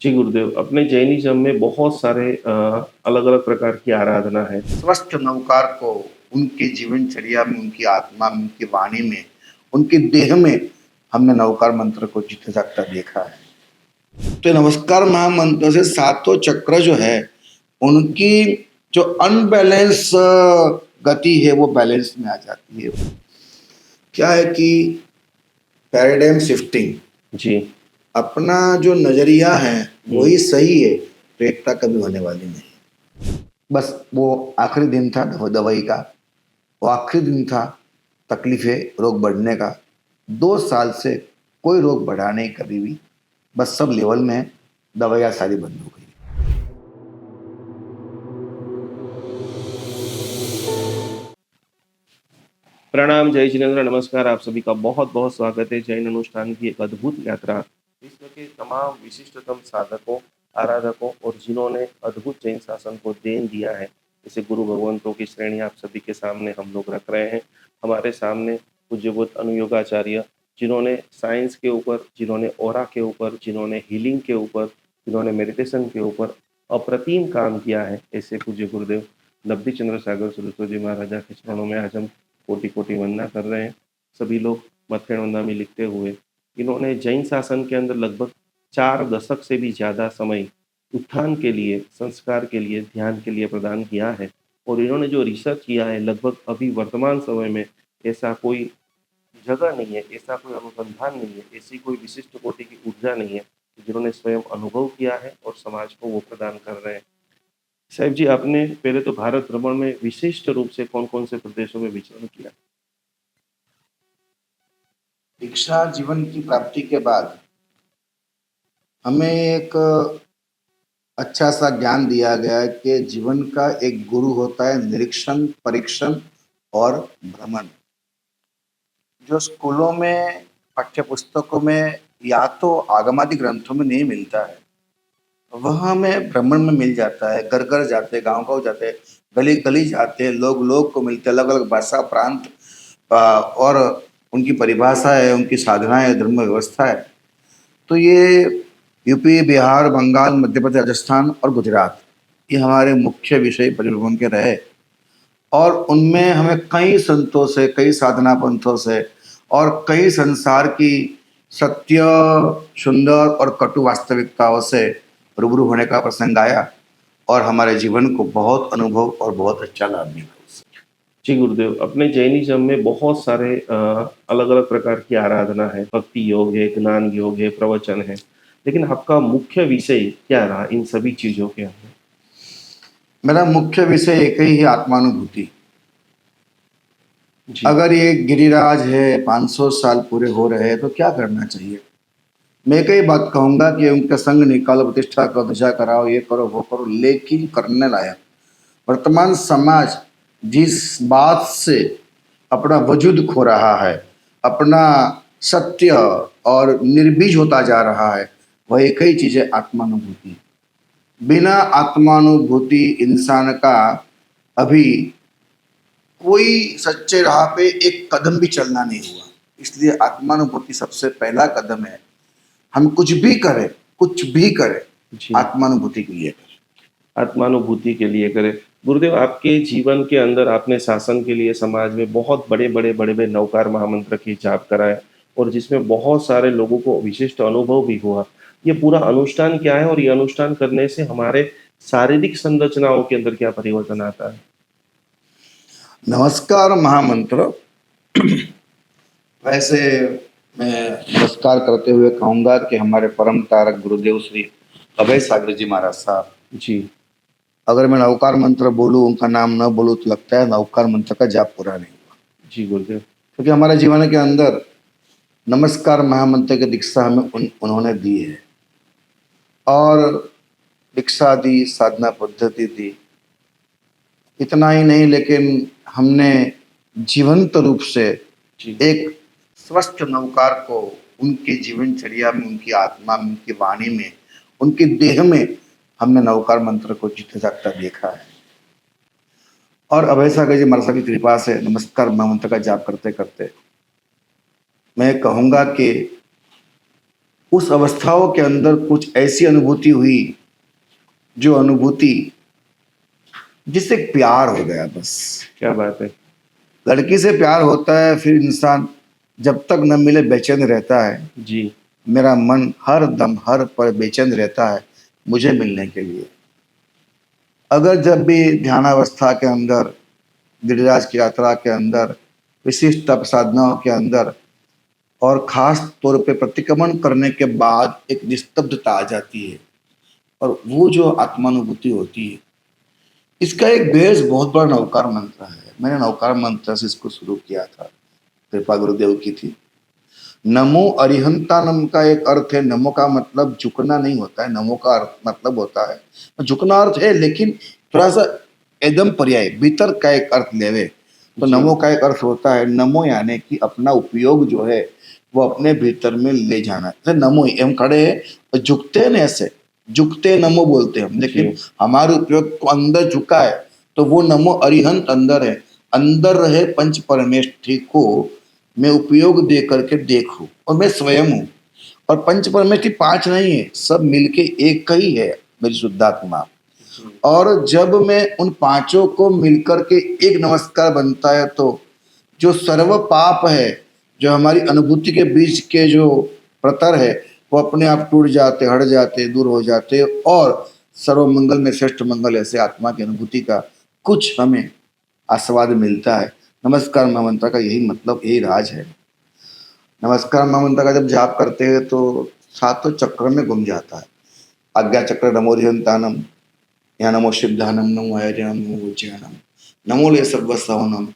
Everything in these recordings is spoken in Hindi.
जी गुरुदेव, अपने जैनिज़्म में बहुत सारे अलग-अलग प्रकार की आराधना है। स्वस्थ नवकार को उनके जीवनचर्या में, उनकी आत्मा में, उनकी वाणी में, उनके देह में हमने नवकार मंत्र को जीते जागता देखा है। तो नमस्कार महामंत्र से सातों चक्र जो है उनकी जो अनबैलेंस गति है वो बैलेंस में आ जाती है। क्या है कि पैराडाइम शिफ्टिंग, जी। अपना जो नजरिया है वही सही है तो एकता कभी होने वाली नहीं। बस वो आखिरी दिन था दवाई का, वो आखिरी दिन था तकलीफें रोग बढ़ने का। 2 साल से कोई रोग बढ़ा नहीं कभी भी, बस सब लेवल में है, दवाइयाँ सारी बंद हो गई। प्रणाम, जय जिनेंद्र, नमस्कार। आप सभी का बहुत-बहुत स्वागत है जैन अनुष्ठान की एक अद्भुत यात्रा। विश्व के तमाम विशिष्टतम साधकों, आराधकों और जिन्होंने अद्भुत जैन शासन को देन दिया है, ऐसे गुरु भगवंतों की श्रेणी आप सभी के सामने हम लोग रख रहे हैं। हमारे सामने पूज्यबोध अनुयोगाचार्य, जिन्होंने साइंस के ऊपर, जिन्होंने ऑरा के ऊपर, जिन्होंने हीलिंग के ऊपर, जिन्होंने मेडिटेशन के ऊपर अप्रतिम काम किया है, ऐसे पूज्य गुरुदेव नब्बी चंद्र सागर सरस्वती महाराजा के चरणों में आज हम कोटि-कोटि वंदना कर रहे हैं। सभी लोग मत्थेणवंदा में लिखते हुए, इन्होंने जैन शासन के अंदर लगभग 4 दशक से भी ज़्यादा समय उत्थान के लिए, संस्कार के लिए, ध्यान के लिए प्रदान किया है और इन्होंने जो रिसर्च किया है लगभग अभी वर्तमान समय में ऐसा कोई जगह नहीं है, ऐसा कोई अनुसंधान नहीं है, ऐसी कोई विशिष्ट कोटि की ऊर्जा नहीं है, जिन्होंने स्वयं अनुभव किया है और समाज को वो प्रदान कर रहे हैं। साहिब जी, आपने पहले तो भारत भ्रमण में विशिष्ट रूप से कौन-कौन से प्रदेशों में विचरण किया? दीक्षा जीवन की प्राप्ति के बाद हमें एक अच्छा सा ज्ञान दिया गया है कि जीवन का एक गुरु होता है निरीक्षण, परीक्षण और भ्रमण। जो स्कूलों में, पाठ्य पुस्तकों में या तो आगमादि ग्रंथों में नहीं मिलता है, वह हमें भ्रमण में मिल जाता है। घर घर जाते, गांव-गांव जाते, गली-गली जाते, लोग को मिलते, अलग-अलग भाषा, प्रांत और उनकी परिभाषा है, उनकी साधना है, धर्म व्यवस्था है। तो ये यूपी, बिहार, बंगाल, मध्य प्रदेश, राजस्थान और गुजरात, ये हमारे मुख्य विषय परिभ्रमण के रहे और उनमें हमें कई संतों से, कई साधना पंथों से और कई संसार की सत्य, सुंदर और कटु वास्तविकताओं से रूबरू होने का प्रसंग आया और हमारे जीवन को बहुत अनुभव और बहुत अच्छा लाभ मिला उससे। जी गुरुदेव, अपने जैनिज़्म में बहुत सारे अलग-अलग प्रकार की आराधना है, भक्ति योग है, ज्ञान योग है, प्रवचन है। लेकिन आपका मुख्य विषय क्या रहा इन सभी चीज़ों के अंदर? मेरा मुख्य विषय एक ही है, आत्मानुभूति। जी। अगर ये गिरिराज है, 500 साल पूरे हो रहे हैं तो क्या करना चाहिए? मैं कई बात कहूँगा कि उनका संग निकालो, प्रतिष्ठा करो, दशा कराओ, ये करो, वो करो, लेकिन करने लायक वर्तमान समाज जिस बात से अपना वजूद खो रहा है, अपना सत्य और निर्बीज होता जा रहा है, वह एक ही चीज़ है, आत्मानुभूति। बिना आत्मानुभूति इंसान का अभी कोई सच्चे राह पे एक कदम भी चलना नहीं हुआ। इसलिए आत्मानुभूति सबसे पहला कदम है। हम कुछ भी करें, जी। आत्मानुभूति के लिए करें। आत्मानुभूति के लिए करें। गुरुदेव, आपके जीवन के अंदर आपने शासन के लिए समाज में बहुत बड़े-बड़े नवकार महामंत्र की जाप कराए और जिसमें बहुत सारे लोगों को विशिष्ट अनुभव भी हुआ। ये पूरा अनुष्ठान क्या है और ये अनुष्ठान करने से हमारे शारीरिक संरचनाओं के अंदर क्या परिवर्तन आता है? नमस्कार महामंत्र, वैसे मैं नमस्कार करते हुए कहूँगा कि हमारे परम तारक गुरुदेव श्री अभय सागर जी महाराज साहब, जी। अगर मैं नवकार मंत्र बोलूँ, उनका नाम न बोलूँ तो लगता है नवकार मंत्र का जाप पूरा नहीं हुआ। जी गुरुदेव। क्योंकि हमारे जीवन के अंदर नमस्कार महामंत्र की दीक्षा हमें उन्होंने दी है और दीक्षा दी, साधना पद्धति दी। इतना ही नहीं, लेकिन हमने जीवंत रूप से जी। एक स्वस्थ नवकार को उनके जीवनचर्या में, उनकी आत्मा में, उनकी वाणी में, उनके देह में हमने नवकार मंत्र को जीते जागता देखा है। और अभय सागर जी महाराज की कृपा से नमस्कार महामंत्र का जाप करते करते मैं कहूँगा कि उस अवस्थाओं के अंदर कुछ ऐसी अनुभूति हुई, जो अनुभूति जिससे प्यार हो गया बस। क्या बात है। लड़की से प्यार होता है, फिर इंसान जब तक न मिले बेचैन रहता है। जी। मेरा मन हर दम हर पल बेचैन रहता है मुझे मिलने के लिए। अगर जब भी ध्यानावस्था के अंदर, गिरिराज की यात्रा के अंदर, विशिष्ट तप साधनाओं के अंदर और खास तौर पे प्रतिक्रमण करने के बाद एक निस्तब्धता आ जाती है और वो जो आत्मानुभूति होती है, इसका एक बेस बहुत बड़ा नवकार मंत्र है। मैंने नवकार मंत्र से इसको शुरू किया था, कृपा गुरुदेव की थी। नमो अरिहंतानम का एक अर्थ है, नमो का मतलब झुकना नहीं होता है, नमो का अर्थ मतलब होता है झुकना अर्थ है, लेकिन थोड़ा सा एकदम पर्याय भीतर का एक अर्थ लेवे तो जी। नमो का एक अर्थ होता है नमो, यानी कि अपना उपयोग जो है वो अपने भीतर में ले जाना। तो नमो हम खड़े हैं और झुकते हैं ना, ऐसे झुकते नमो बोलते हैं हम, लेकिन जी। हमारे उपयोग को अंदर झुका है तो वो नमो अरिहंत अंदर है। अंदर रहे पंच परमेष्ठी को मैं उपयोग दे करके देखूं, और मैं स्वयं हूँ। और पंच परमेष्ठी पांच नहीं है, सब मिलके एक ही है, मेरी शुद्धात्मा। और जब मैं उन पांचों को मिलकर के एक नमस्कार बनता है तो जो सर्व पाप है, जो हमारी अनुभूति के बीच के जो प्रतर है, वो अपने आप टूट जाते, हट जाते, दूर हो जाते, और सर्व मंगल में श्रेष्ठ मंगल ऐसे आत्मा की अनुभूति का कुछ हमें आस्वाद मिलता है। नमस्कार महामंत्र का यही मतलब, यही राज है। नमस्कार महामंत्र का जब जाप करते हैं तो सातों चक्र में घूम जाता है। आज्ञा चक्र नमोधिहंतानम, यहाँ नमो सिद्धानम, नमो आयर्यम, नमो उज्जैनम, नमो ले सर्वसवनम।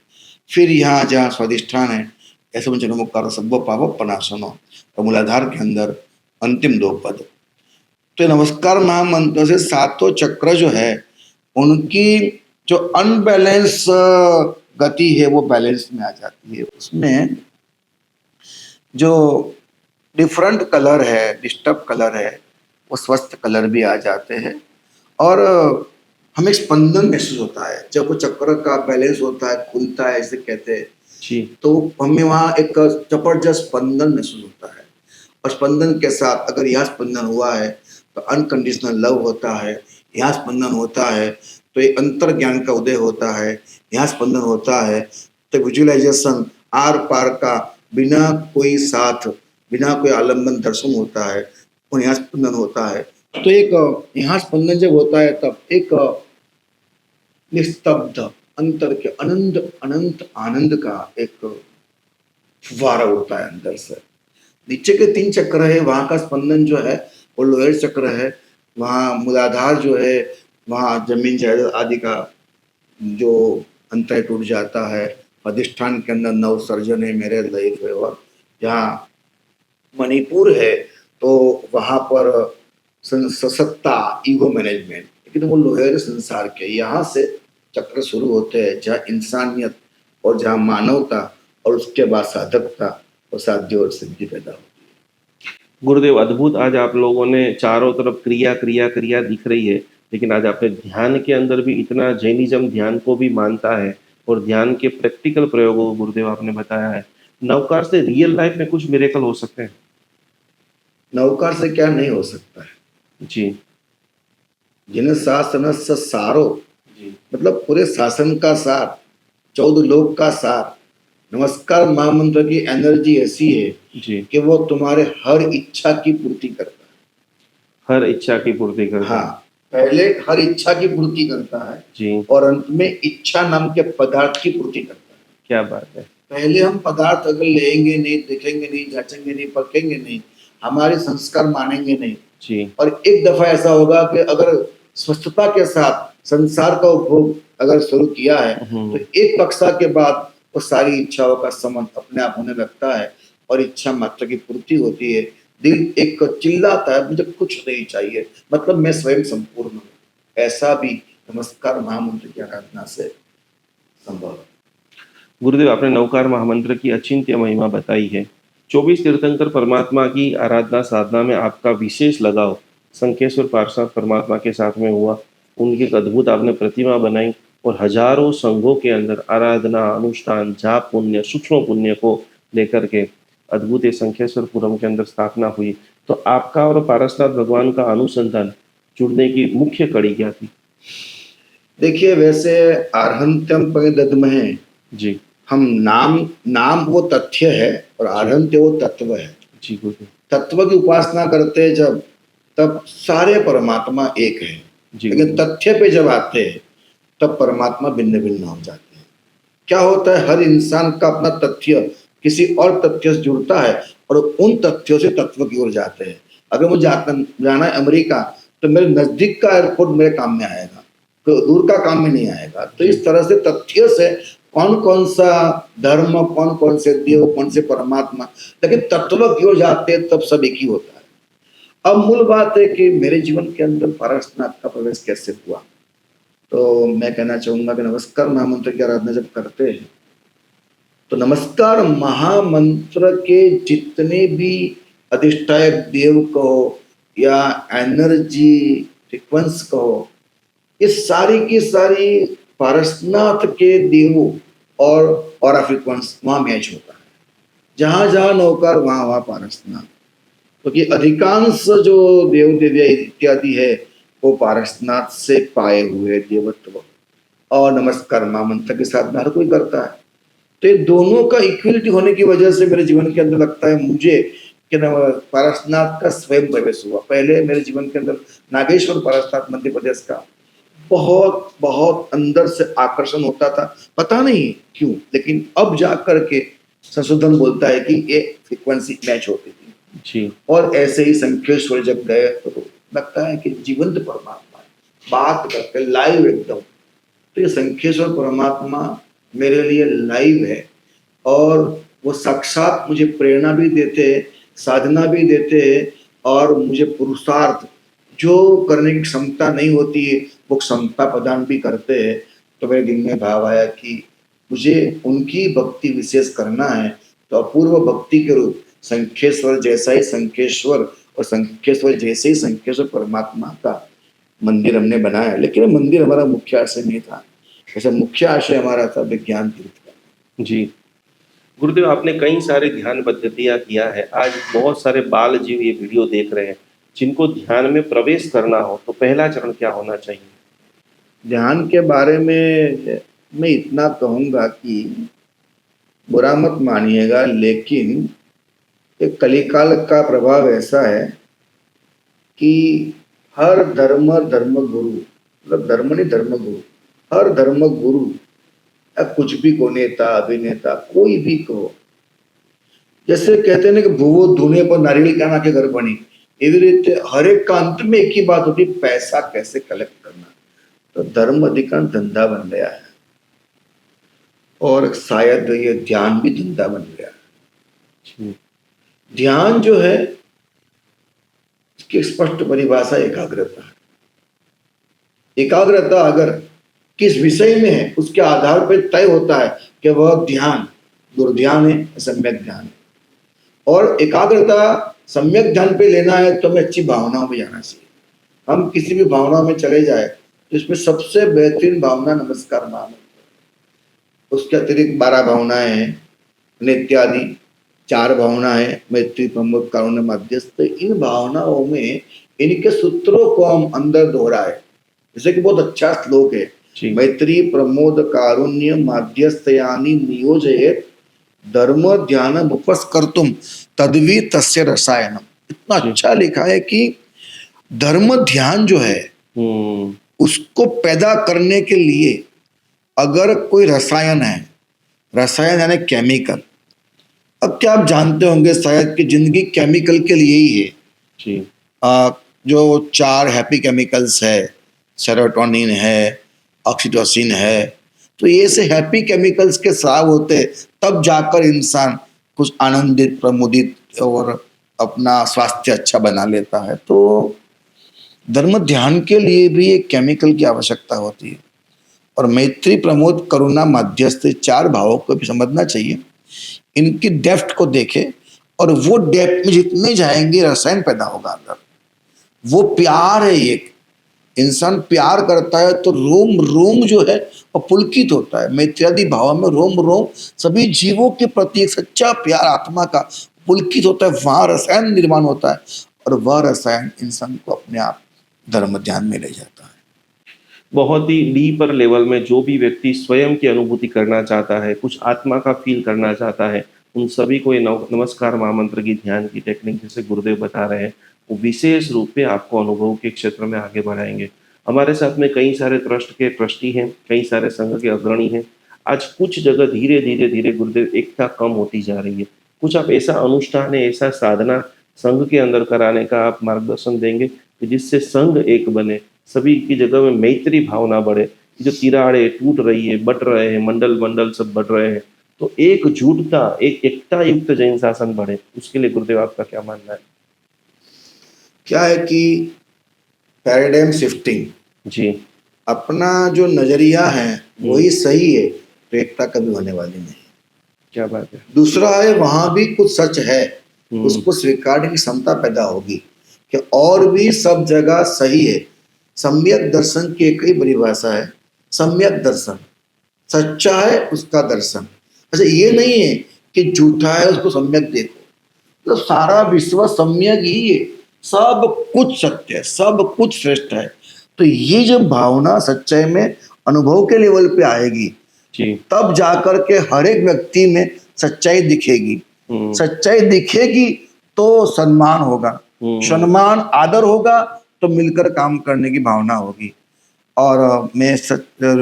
फिर यहाँ जहाँ स्वादिष्ठान है, ऐसे मुझे नमोकार सर्व पाप पनाशनो, और मूलाधार के अंदर अंतिम दो पद। तो नमस्कार महामंत्र से सातों चक्र जो है उनकी जो अनबैलेंस गति है वो बैलेंस में आ जाती है। उसमें जो डिफरेंट कलर है, डिस्टर्ब कलर है, वो स्वस्थ कलर भी आ जाते हैं। और हमें स्पंदन महसूस होता है जब वो चक्र का बैलेंस होता है, खुलता है, ऐसे कहते हैं जी। तो हमें वहाँ एक जबरदस्त स्पंदन महसूस होता है। और स्पंदन के साथ अगर यहाँ स्पंदन हुआ है तो अनकंडीशनल लव होता है, यहाँ स्पंदन होता है तो एक अंतर ज्ञान का उदय होता है, यहाँ स्पंदन होता है तो विजुअलाइजेशन आर पार का बिना कोई साथ, बिना कोई आलम्बन दर्शन होता है, और यहाँ स्पंदन होता है। तो एक यहाँ स्पंदन जब होता है तब एक निस्तब्ध अंतर के अनंत अनंत आनंद का एक फुवारा उड़ता है अंदर से। नीचे के तीन चक्र है, वहां का स्पंदन जो है वो लोअर चक्र है, वहाँ मूलाधार जो है, वहाँ जमीन जायदाद आदि का जो अंतर टूट जाता है। अधिष्ठान के अंदर नव सर्जन है, मेरे लाइफ है। और जहाँ मणिपुर है तो वहाँ पर सत्ता, ईगो मैनेजमेंट, लेकिन वो लोहेर संसार के यहाँ से चक्र शुरू होते हैं, जहाँ इंसानियत और जहाँ मानवता और उसके बाद साधकता और साध्य और सिद्धि पैदा होती है। गुरुदेव अद्भुत, आज आप लोगों ने चारों तरफ क्रिया क्रिया क्रिया दिख रही है, लेकिन आज आपने ध्यान के अंदर भी इतना, जैनिज्म ध्यान को भी मानता है और ध्यान के प्रैक्टिकल प्रयोगों को गुरुदेव आपने बताया है। नवकार से रियल लाइफ में कुछ मिरेकल हो सकते हैं? नवकार से क्या नहीं हो सकता है। जी। जिन शासन सारो, जी। मतलब पूरे शासन का सार, 14 लोक का सार। नमस्कार महामंत्र की एनर्जी ऐसी है जी। कि वो तुम्हारे हर इच्छा की पूर्ति करता है। हर इच्छा की पूर्ति करता है। हाँ, पहले हर इच्छा की पूर्ति करता है जी। और अंत में इच्छा नाम के पदार्थ की पूर्ति करता है। क्या बात है। पहले हम पदार्थ अगर लेंगे नहीं, देखेंगे नहीं, जांचेंगे नहीं, परखेंगे नहीं, हमारे संस्कार मानेंगे नहीं। जी। और एक दफा ऐसा होगा कि अगर स्वस्थता के साथ संसार का उपभोग अगर शुरू किया है तो एक कक्षा के बाद वो सारी इच्छाओं का समन अपने आप होने लगता है और इच्छा मात्र की पूर्ति होती है। दिल एक चिल्लाता है, मुझे कुछ नहीं चाहिए, मतलब मैं स्वयं संपूर्ण हूँ। ऐसा भी नमस्कार महामंत्र की आराधना से संभव है। गुरुदेव, आपने नवकार महामंत्र की अचिंत्य महिमा बताई है। 24 तीर्थंकर परमात्मा की आराधना साधना में आपका विशेष लगाव संकेश्वर पार्षद परमात्मा के साथ में हुआ। उनकी एक अद्भुत आपने प्रतिमा बनाई और हजारों संघों के अंदर आराधना, अनुष्ठान, जाप पुण्य, सूक्ष्म पुण्य को लेकर के अद्भुत ये संकेश्वरपुरम के अंदर स्थापना हुई। तो आपका और पारसनाथ भगवान का अनुसंधान जुड़ने की मुख्य कड़ी क्या थी? देखिए, वैसे आर्हन्त्यम परिदद्महे, जी, हम नाम नाम वो तथ्य है और जी, आर्हन्त्य वो तत्व है। जी, गुरुदेव। तत्व की उपासना करते हैं जब, तब सारे परमात्मा एक है। जी, लेकिन गुरुदेव। तथ्य पे जब आते हैं तब परमात्मा भिन्न भिन्न हो जाते हैं। क्या होता है, हर इंसान का अपना तथ्य किसी और तथ्य से जुड़ता है और उन तथ्यों से तत्व की ओर जाते हैं। अगर मुझे जाना है अमेरिका, तो मेरे नजदीक का एयरपोर्ट मेरे काम में आएगा, तो दूर का काम में नहीं आएगा। तो जी, इस तरह से तथ्य से कौन कौन सा धर्म, कौन कौन से देव, कौन से परमात्मा, लेकिन तत्व की ओर जाते हैं तब सब एक ही होता है। अब मूल बात है कि मेरे जीवन के अंदर पारसनाथ का प्रवेश कैसे हुआ। तो मैं कहना चाहूंगा कि नमस्कार महामंत्र की आराधना जब करते हैं तो नमस्कार महामंत्र के जितने भी अधिष्ठायक देव कहो या एनर्जी फ्रिक्वेंस कहो, ये सारी की सारी पारसनाथ के देवों और फ्रिक्वेंस वहां मैच होता है। जहां जहां नौकर वहां वहां पारसनाथ, क्योंकि अधिकांश जो देव देविया इत्यादि है वो पारसनाथ से पाए हुए देवत्व। और नमस्कार महामंत्र के साथ हर कोई करता है। तो ये दोनों का इक्वलिटी होने की वजह से मेरे जीवन के अंदर लगता है मुझे कि पारसनाथ का स्वयं प्रवेश हुआ। पहले मेरे जीवन के अंदर नागेश्वर पारसनाथ मध्य प्रदेश का बहुत बहुत अंदर से आकर्षण होता था, पता नहीं क्यों, लेकिन अब जा करके संशोधन बोलता है कि ये फ्रीक्वेंसी मैच होती थी। जी, और ऐसे ही संकेश्वर जब गए तो लगता है कि जीवंत परमात्मा है, बात करके लाइव एकदम। तो ये संकेश्वर परमात्मा मेरे लिए लाइव है और वो साक्षात मुझे प्रेरणा भी देते हैं, साधना भी देते हैं और मुझे पुरुषार्थ जो करने की क्षमता नहीं होती है वो क्षमता प्रदान भी करते हैं। तो मेरे दिल में भाव आया कि मुझे उनकी भक्ति विशेष करना है। तो अपूर्व भक्ति के रूप संकेश्वर जैसा ही संकेश्वर और संकेश्वर जैसे ही संकेश्वर परमात्मा का मंदिर हमने बनाया। लेकिन मंदिर हमारा मुख्य आशय नहीं था, ऐसा मुख्य आशय हमारा था विज्ञान तीर्थ का। जी। गुरुदेव, आपने कई सारे ध्यान पद्धतियाँ किया है। आज बहुत सारे बाल जीव ये वीडियो देख रहे हैं, जिनको ध्यान में प्रवेश करना हो तो पहला चरण क्या होना चाहिए? ध्यान के बारे में मैं इतना कहूँगा कि बुरा मत मानिएगा, लेकिन एक कलिकाल का प्रभाव ऐसा है कि हर धर्म गुरु, मतलब धर्म नहीं धर्म गुरु, हर धर्म गुरु या कुछ भी को, नेता अभिनेता कोई भी कहो, जैसे कहते हैं ना कि भूवो धुने पर नारियल का ना के घर बनी, एवी रीते हर एक का अंत में एक ही बात होती, पैसा कैसे कलेक्ट करना। तो धर्म अधिकांश धंधा बन गया है और शायद ये ध्यान भी धंधा बन गया है। जी, ध्यान जो है इसकी स्पष्ट परिभाषा एकाग्रता है। एकाग्रता अगर किस विषय में है उसके आधार पर तय होता है कि वह ध्यान दुर्ध्यान है, सम्यक ध्यान है। और एकाग्रता सम्यक ध्यान पे लेना है तो हमें अच्छी भावनाओं में जाना चाहिए। हम किसी भी भावना में चले जाए तो इसमें सबसे बेहतरीन भावना नमस्कार महामंत्र। उसके अतिरिक्त 12 भावनाएं हैं, नित्यादि 4 भावना है, मैत्री प्रमोद कारुण्य मध्यस्थ। इन भावनाओं में इनके सूत्रों को हम अंदर दोहराए, जैसे कि बहुत अच्छा श्लोक है, जी, मैत्री प्रमोद कारुण्य माध्यस्थयानि नियोजयेत धर्म ध्यान उपस्कर्तुम तद्वी तस्य रसायनम। इतना जी। अच्छा लिखा है कि धर्म ध्यान जो है हुँ, उसको पैदा करने के लिए अगर कोई रसायन है, रसायन यानी केमिकल। अब क्या आप जानते होंगे शायद कि जिंदगी केमिकल के लिए ही है। जी, जो 4 हैप्पी केमिकल्स है, सेरोटोनिन है, ऑक्सीटोसिन है, तो ये से हैप्पी केमिकल्स के स्राव होते तब जाकर इंसान कुछ आनंदित प्रमुदित और अपना स्वास्थ्य अच्छा बना लेता है। तो धर्म ध्यान के लिए भी एक केमिकल की आवश्यकता होती है। और मैत्री प्रमोद करुणा मध्यस्थ 4 भावों को भी समझना चाहिए, इनकी डेप्थ को देखे और वो डेप्थ में जितने जाएंगे रसायन पैदा होगा अंदर। वो प्यार है, एक इंसान प्यार करता है तो रोम रोम जो है वो पुलकित होता है। मैत्र्यादि भाव में रोम रोम सभी जीवों के प्रति एक सच्चा प्यार आत्मा का पुलकित होता है, वहां रसायन निर्माण होता है। और वह रसायन इंसान को अपने आप धर्म ध्यान में ले जाता है। बहुत ही डीपर लेवल में जो भी व्यक्ति स्वयं की अनुभूति करना चाहता है, कुछ आत्मा का फील करना चाहता है, उन सभी को ये नमस्कार महामंत्र की ध्यान की टेक्निक जैसे गुरुदेव बता रहे हैं, वो विशेष रूप में आपको अनुभव के क्षेत्र में आगे बढ़ाएंगे। हमारे साथ में कई सारे ट्रस्ट के ट्रस्टी हैं, कई सारे संघ के अग्रणी हैं। आज कुछ जगह धीरे धीरे धीरे गुरुदेव एकता कम होती जा रही है। कुछ आप ऐसा अनुष्ठान है, ऐसा साधना संघ के अंदर कराने का आप मार्गदर्शन देंगे कि जिससे संघ एक बने, सभी की जगह में मैत्री भावना बढ़े। जो तिराड़े टूट रही है, बट रहे हैं, मंडल मंडल सब बढ़ रहे हैं, तो एकजुटता, एक एकता युक्त जैन शासन बढ़े, उसके लिए गुरुदेव आपका क्या मानना है? क्या है कि पैराडाइम शिफ्टिंग, जी। अपना जो नजरिया है वही सही है तो एकता कभी होने वाली नहीं। क्या बात है। दूसरा है वहां भी कुछ सच है, हम्म। उसको स्वीकारने की क्षमता पैदा होगी कि और भी सब जगह सही है। सम्यक दर्शन की एक ही परिभाषा है, सम्यक दर्शन, सच्चा है उसका दर्शन। अच्छा, ये नहीं है कि झूठा है उसको सम्यक देखो, तो सारा विश्व सम्यक ही है, सब कुछ सत्य है, सब कुछ श्रेष्ठ है। तो ये जब भावना सच्चाई में अनुभव के लेवल पे आएगी जी। तब जाकर के हर एक व्यक्ति में सच्चाई दिखेगी। सच्चाई दिखेगी तो सम्मान होगा, सम्मान आदर होगा तो मिलकर काम करने की भावना होगी। और मैं सत्य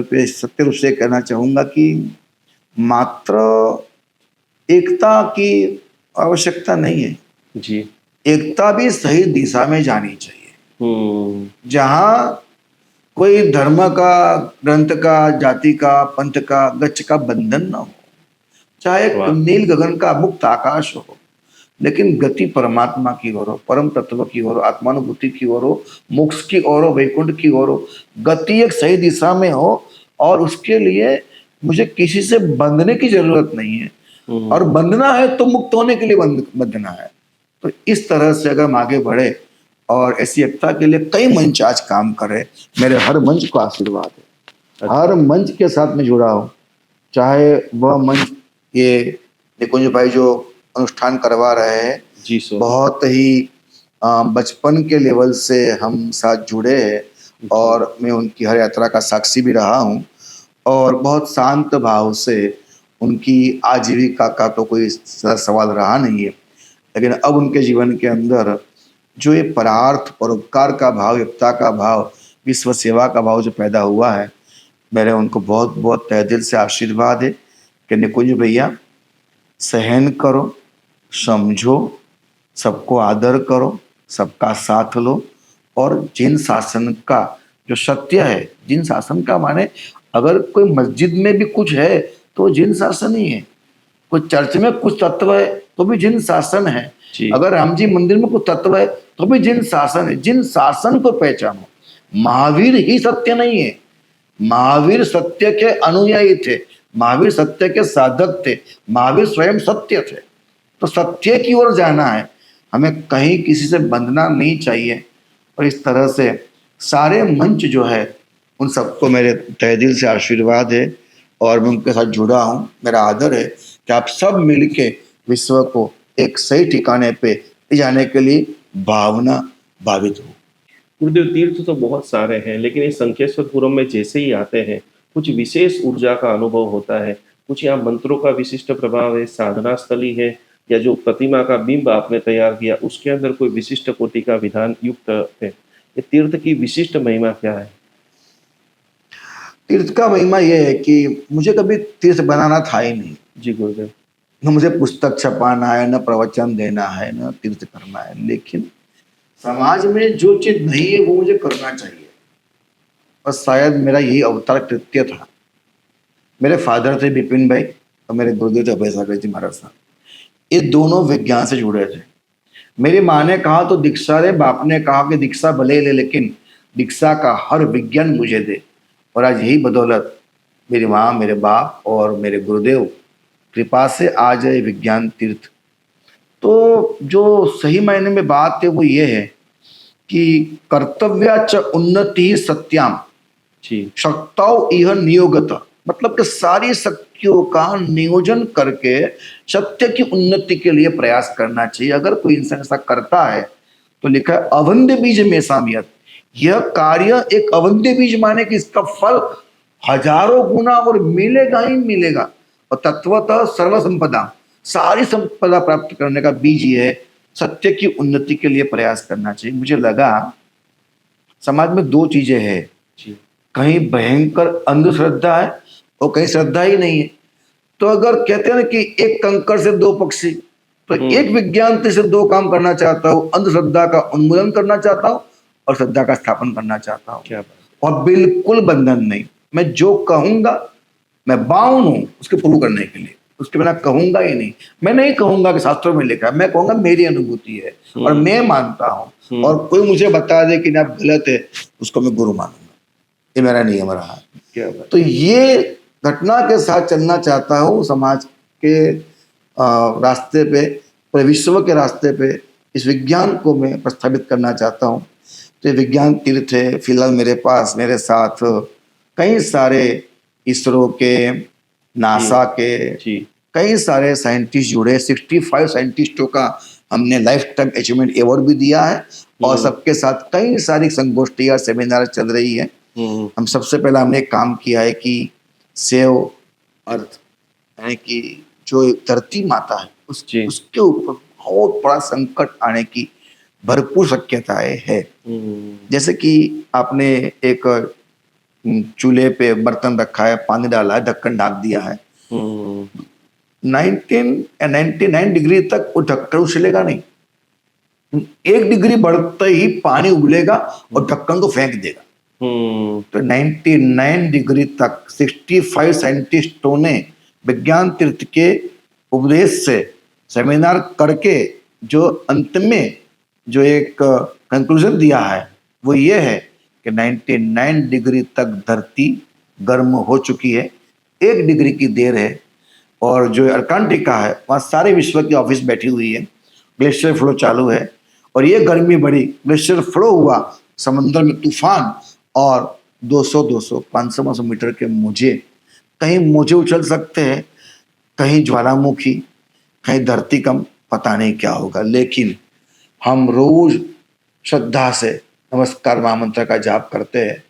रूप से कहना चाहूँगा कि मात्र एकता की आवश्यकता नहीं है जी। एकता भी सही दिशा में जानी चाहिए। जहाँ कोई धर्म का, ग्रंथ का, जाति का, पंथ का, गच्छ का बंधन न हो, चाहे नील गगन का मुक्त आकाश हो, लेकिन गति परमात्मा की ओर हो, परम तत्व की ओर हो, आत्मानुभूति की ओर हो, मोक्ष की ओर हो, वैकुंठ की ओर हो। गति एक सही दिशा में हो और उसके लिए मुझे किसी से बंधने की जरूरत नहीं है, और बंधना है तो मुक्त होने के लिए बंधना है। तो इस तरह से अगर हम आगे बढ़े और ऐसी एकता के लिए कई मंच आज काम कर रहे, मेरे हर मंच को आशीर्वाद है। हर मंच के साथ में जुड़ा हूँ, चाहे वह मंच ये निकुंज भाई जो अनुष्ठान करवा रहे हैं, जी सर, बहुत ही बचपन के लेवल से हम साथ जुड़े हैं और मैं उनकी हर यात्रा का साक्षी भी रहा हूँ। और बहुत शांत भाव से उनकी आजीविका का तो कोई सवाल रहा नहीं है, लेकिन अब उनके जीवन के अंदर जो ये परार्थ, परोपकार का भाव, एकता का भाव, विश्व सेवा का भाव जो पैदा हुआ है, मेरे उनको बहुत बहुत तहे दिल से आशीर्वाद है कि निकुंज भैया सहन करो, समझो, सबको आदर करो, सबका साथ लो, और जिन शासन का जो सत्य है, जिन शासन का माने अगर कोई मस्जिद में भी कुछ है तो जिन शासन ही है, कोई चर्च में कुछ तत्व है तो भी जिन शासन है, अगर राम जी मंदिर में कुछ तत्व है तो भी जिन शासन है। जिन शासन को पहचानो। महावीर ही सत्य नहीं है, महावीर सत्य के अनुयायी थे, महावीर सत्य के साधक थे, महावीर स्वयं सत्य थे। तो सत्य की ओर जाना है, हमें कहीं किसी से बंधना नहीं चाहिए। और इस तरह से सारे मंच जो है उन सबको मेरे तहे दिल से आशीर्वाद है और मैं उनके साथ जुड़ा हूँ। मेरा आदर है कि आप सब मिलके विश्व को एक सही ठिकाने पे ले जाने के लिए भावना भावित हो। गुरुदेव, तीर्थ तो बहुत सारे हैं, लेकिन इस संकेश्वरपुरम में जैसे ही आते हैं कुछ विशेष ऊर्जा का अनुभव होता है। कुछ यहाँ मंत्रों का विशिष्ट प्रभाव है, साधना स्थली है, या जो प्रतिमा का बिंब आपने तैयार किया उसके अंदर कोई विशिष्ट कोटि का विधान युक्त है। ये तीर्थ की विशिष्ट महिमा क्या है? तीर्थ का महिमा यह है कि मुझे कभी तीर्थ बनाना था ही नहीं। जी गुरुदेव। न मुझे पुस्तक छपाना है, न प्रवचन देना है, न तीर्थ करना है, लेकिन समाज में जो चीज नहीं है वो मुझे करना चाहिए। और शायद मेरा यही अवतार कृत्य था। मेरे फादर थे बिपिन भाई और मेरे गुरुदेव थे अभय सागर जी महाराज साहब। ये दोनों विज्ञान से जुड़े थे। मेरी माँ ने कहा तो दीक्षा दे, बाप ने कहा कि दीक्षा भले ले लेकिन दीक्षा का हर विज्ञान मुझे दे। और आज यही बदौलत मेरी माँ, मेरे बाप और मेरे गुरुदेव कृपा से आज है विज्ञान तीर्थ। तो जो सही मायने में बात है वो ये है कि कर्तव्य च उन्नति सत्याम शक्तौ इह नियोगत, मतलब कि सारी शक्तियों का नियोजन करके सत्य की उन्नति के लिए प्रयास करना चाहिए। अगर कोई इंसान ऐसा करता है तो लिखा है अवंद्य बीज में सामियत। यह कार्य एक अवंद्य बीज माने कि इसका फल हजारों गुना और मिलेगा ही मिलेगा। और तत्वतः सर्व संपदा, सारी संपदा प्राप्त करने का बीज ये है। सत्य की उन्नति के लिए प्रयास करना चाहिए। मुझे लगा समाज में दो चीजें हैं, जी कहीं भयंकर अंधश्रद्धा है और कहीं श्रद्धा ही नहीं है। तो अगर कहते हैं ना कि एक कंकड़ से दो पक्षी, तो एक विज्ञान से दो काम करना चाहता हूँ, अंधश्रद्धा का उन्मूलन करना चाहता हूँ और श्रद्धा का स्थापन करना चाहता हूँ। क्या बात। और बिल्कुल बंधन नहीं, मैं जो कहूंगा मैं बाउंड हूं उसके प्रूव करने के लिए, उसके बिना कहूंगा ही नहीं। मैं नहीं कहूंगा कि शास्त्रों में लिखा है, मैं कहूंगा मेरी अनुभूति है और मैं मानता हूं। और कोई मुझे बता दे कि आप गलत है, उसको मैं गुरु मानूंगा। ये मेरा नियम रहा है। क्या बात। तो ये घटना के साथ चलना चाहता हूँ, समाज के रास्ते पे, पूरे विश्व के रास्ते पे इस विज्ञान को मैं प्रस्तावित करना चाहता हूँ। तो ये विज्ञान तीर्थ है। फिलहाल मेरे पास मेरे साथ कई सारे इसरो के, नासा के जी कई सारे साइंटिस्ट जुड़े। 65 साइंटिस्टों का हमने लाइफ टाइम अचीवमेंट अवार्ड भी दिया है और सबके साथ कई सारी संगोष्ठियां सेमिनार चल रही है। हम सबसे पहला हमने एक काम किया है कि सेव अर्थ, यानी कि जो धरती माता है उसके ऊपर बहुत बड़ा संकट आने की भरपूर शक्यताएं है। जैसे कि आपने एक चूल्हे पे बर्तन रखा है, पानी डाला है, ढक्कन ढाक दिया है, 99 डिग्री तक वो ढक्कन उछलेगा नहीं। 1 डिग्री बढ़ते ही पानी उबलेगा और ढक्कन को फेंक देगा। तो 99 डिग्री तक 65 साइंटिस्टों ने विज्ञान तीर्थ के उपदेश से सेमिनार करके जो अंत में जो एक कंक्लूजन दिया है वो ये है कि 99 डिग्री तक धरती गर्म हो चुकी है, 1 डिग्री की देर है। और जो अर्कांटिका है वहाँ सारे विश्व की ऑफिस बैठी हुई है, ग्लेशियर फ्लो चालू है और ये गर्मी बढ़ी, ग्लेशियर फ्लो हुआ, समुद्र में तूफान और 200 500 मीटर के मोजे, कहीं मोजे उछल सकते हैं, कहीं ज्वालामुखी, कहीं धरतीकंप, पता नहीं क्या होगा। लेकिन हम रोज श्रद्धा से नमस्कार महामंत्र का जाप करते हैं।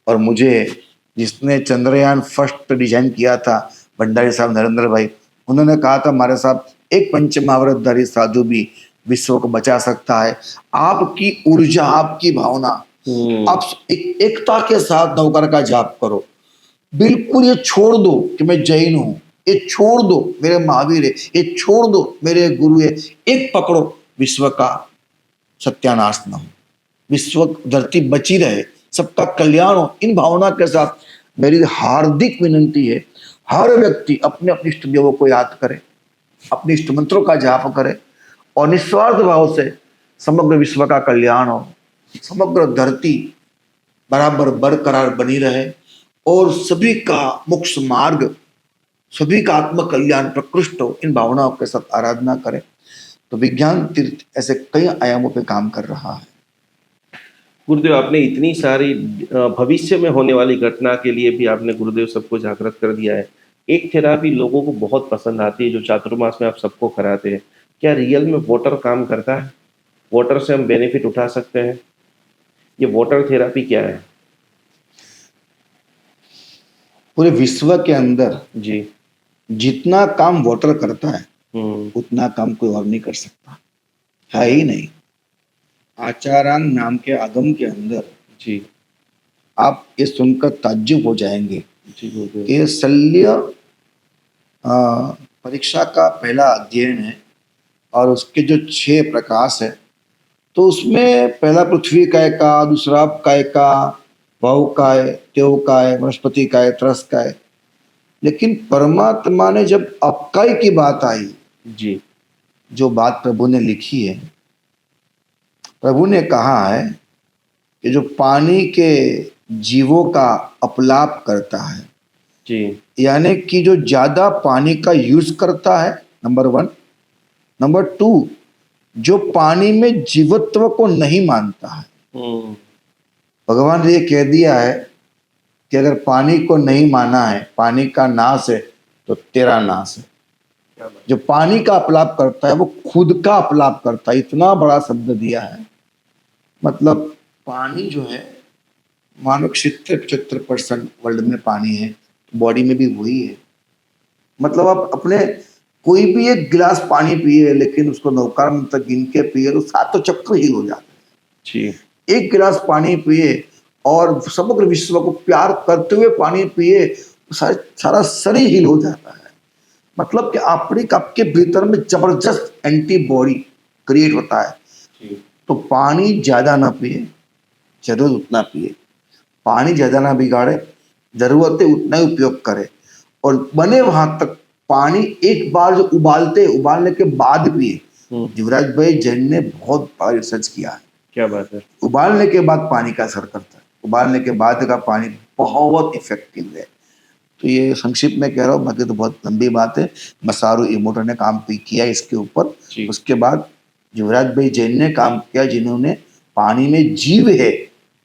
और मुझे जिसने चंद्रयान फर्स्ट डिजाइन किया था, भंडारी साहब नरेंद्र भाई, उन्होंने कहा था हमारे साथ एक पंचमहावरतधारी साधु भी विश्व को बचा सकता है। आपकी ऊर्जा, आपकी भावना, आप एकता के साथ नवकार का जाप करो। बिल्कुल ये छोड़ दो कि मैं जैन हूं, ये छोड़ दो मेरे महावीर है, ये छोड़ दो मेरे गुरु है, एक पकड़ो, विश्व का सत्यानाश न हो, विश्व धरती बची रहे, सबका कल्याण हो। इन भावना के साथ मेरी हार्दिक विनंती है, हर व्यक्ति अपने अपने इष्ट देवों को याद करे, अपने इष्ट मंत्रों का जाप करे और निस्वार्थ भाव से समग्र विश्व का कल्याण हो, समग्र धरती बराबर बरकरार बनी रहे और सभी का मोक्ष मार्ग, सभी का आत्म कल्याण प्रकृष्ट हो। इन भावनाओं के साथ आराधना करें। तो विज्ञान तीर्थ ऐसे कई आयामों पे काम कर रहा है। गुरुदेव, आपने इतनी सारी भविष्य में होने वाली घटना के लिए भी आपने गुरुदेव सबको जागृत कर दिया है। एक थेरापी लोगों को बहुत पसंद आती है जो चातुर्मास में आप सबको कराते हैं। क्या रियल में वाटर काम करता है? वाटर से हम बेनिफिट उठा सकते हैं? ये वाटर थेरापी क्या है? पूरे विश्व के अंदर जी जितना काम वाटर करता है उतना काम कोई और नहीं कर सकता, है ही नहीं। आचारांग नाम के आगम के अंदर जी आप ये सुनकर ताज्जुब हो जाएंगे जी गुरुदेव। कि शल्य परीक्षा का पहला अध्ययन है और उसके जो 6 प्रकाश है, तो उसमें पहला पृथ्वी काय का, दूसरा काय का, भाव काय, देव काय, वनस्पति काय, त्रस काय। लेकिन परमात्मा ने जब अपकाय की बात आई, जी जो बात प्रभु ने लिखी है, प्रभु ने कहा है कि जो पानी के जीवों का अपलाप करता है, जी यानी कि जो ज्यादा पानी का यूज करता है, नंबर 1। नंबर 2, जो पानी में जीवत्व को नहीं मानता है। भगवान ने ये कह दिया है कि अगर पानी को नहीं माना है, पानी का नाश है, तो तेरा नाश है। जो पानी का अपलाप करता है वो खुद का अपलाप करता है। इतना बड़ा शब्द दिया है। मतलब पानी जो है, मानो 70-75% वर्ल्ड में पानी है, बॉडी में भी वही है। मतलब आप अपने कोई भी एक गिलास पानी पिए, लेकिन उसको नौकार तक गिन के पिए तो सातों चक्र ही हो जाते जी। हैं। एक गिलास पानी पिए और समग्र विश्व को प्यार करते हुए पानी पिए तो सारा शरीर हील हो जाता है। मतलब कि आपके भीतर में जबरदस्त एंटीबॉडी क्रिएट होता है। जी। तो पानी ज्यादा ना पिए, जरूर उतना पिए। पानी ज्यादा ना बिगाड़े, जरूरत है उतना ही उपयोग करे। और बने वहां तक पानी एक बार जो उबालने के बाद पिए। युवराज भाई, जैन ने बहुत बड़ा रिसर्च किया है। क्या बात है। उबालने के बाद पानी का असर करता है, उबालने के बाद का पानी बहुत इफेक्टिव है। तो ये संक्षिप्त में कह रहा हूँ, बाकी तो बहुत लंबी बात है। मसारू इमोटो ने काम किया इसके ऊपर। जी। उसके बाद युवराज भाई जैन ने काम किया, जिन्होंने पानी में जीव है,